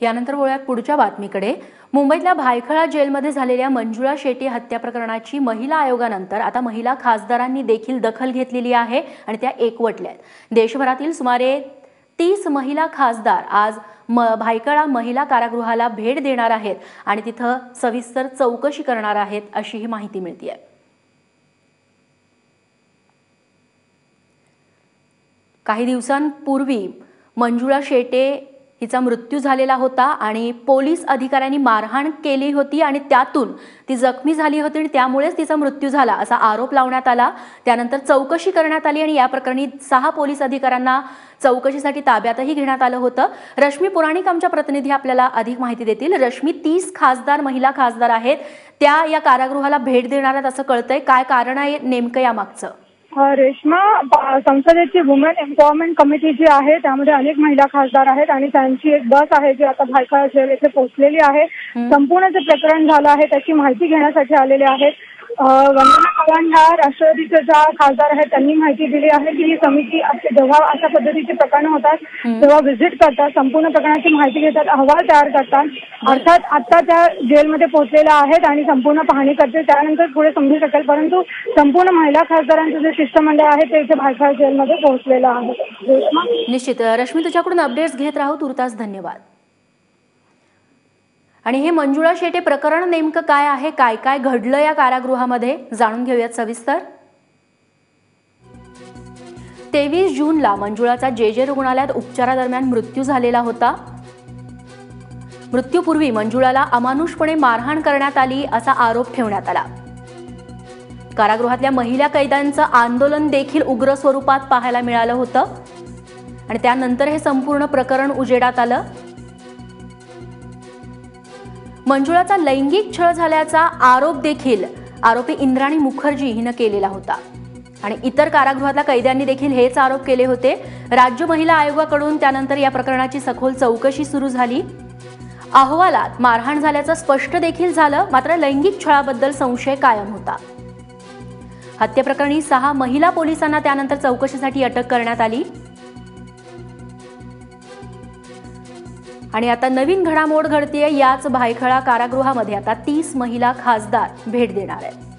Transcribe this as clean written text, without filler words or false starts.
यानंतर वळूयात पुढच्या बातमीकडे। मुंबईतल्या भायखळा जेलमध्ये झालेल्या मंजुळा शेटे हत्या प्रकरणाची महिला आयोगानंतर आता महिला खासदारांनी देखील दखल घेतलेली आहे आणि त्या एकवटल्यात। देशभरातील सुमारे 30 महिला खासदार आज भायखळा महिला कारागृहाला भेट देणार आहेत आणि तिथं सविस्तर चौकशी करणार आहेत अशी ही माहिती मिळतेय। काही दिवसांपूर्वी मंजुळा शेटे हिचा मृत्यू झालेला होता आणि पोलीस अधिकाऱ्यांनी मारहाण केली होती आणि त्यातून ती जखमी झाली होती आणि त्यामुळेच तिचा मृत्यू झाला असा आरोप लावण्यात आला। त्यानंतर चौकशी करण्यात आली आणि या प्रकरणी 6 पोलीस अधिकाऱ्यांना चौकशीसाठी ताब्यातही घेण्यात आलं होतं। रश्मी पुराणिक आमच्या प्रतिनिधी आपल्याला अधिक माहिती देतील। रश्मी, 30 खासदार महिला खासदार आहेत, त्या या कारागृहाला भेट देणार आहेत असं कळतंय, काय कारण आहे नेमकं यामागचं? रेश्मा, संसदेची वुमेन एम्पॉवरमेंट कमिटी जी आहे त्यामध्ये अनेक महिला खासदार आहेत आणि त्यांची एक बस आहे जी आता भायखळा जेल येथे पोहोचलेली आहे। संपूर्ण जे प्रकरण झालं आहे त्याची माहिती घेण्यासाठी आलेले आहेत। वंदना चव्हाण ह्या राष्ट्रवादीच्या ज्या खासदार आहेत त्यांनी माहिती दिली आहे की ही समिती जेव्हा अशा पद्धतीचे प्रकरण होतात तेव्हा व्हिजिट करतात, संपूर्ण प्रकरणाची माहिती घेतात, अहवाल तयार करतात। अर्थात आता त्या जेलमध्ये पोहोचलेल्या आहेत आणि संपूर्ण पाहणी करते, त्यानंतर पुढे समजू शकेल। परंतु संपूर्ण महिला खासदारांचं जे शिष्टमंडळ आहे ते इथे भायखळा जेलमध्ये पोहोचलेलं आहे। निश्चित रश्मी, तुझ्याकडून अपडेट्स घेत राहू, तुर्तास धन्यवाद। आणि हे मंजुळा शेटे प्रकरण नेमकं काय आहे, काय काय घडलं या कारागृहामध्ये जाणून घेऊयात सविस्तर। 23 जूनला मंजुळाचा जे रुग्णालयात उपचारादरम्यान मृत्यू झालेला होता। मृत्यूपूर्वी मंजुळाला अमानुषपणे मारहाण करण्यात आली असा आरोप ठेवण्यात आला। कारागृहातल्या महिला कैद्यांचं आंदोलन देखील उग्र स्वरूपात पाहायला मिळालं होतं आणि त्यानंतर हे संपूर्ण प्रकरण उजेडात आलं। मंजुळाचा लैंगिक छळ झाल्याचा आरोप देखील आरोपी इंद्राणी मुखर्जी हिने केलेला होता आणि इतर कारागृहातल्या कैद्यांनी देखील हेच आरोप केले होते। राज्य महिला आयोगाकडून त्यानंतर या प्रकरणाची सखोल चौकशी सुरू झाली। अहवालात मारहाण झाल्याचं स्पष्ट देखील झालं, मात्र लैंगिक छळाबद्दल संशय कायम होता। हत्येप्रकरणी 6 महिला पोलिसांना त्यानंतर चौकशीसाठी अटक करण्यात आली आणि आता नवीन घडामोड घडतेय। याच भायखळा कारागृहामध्ये आता 30 महिला खासदार भेट देणार आहेत।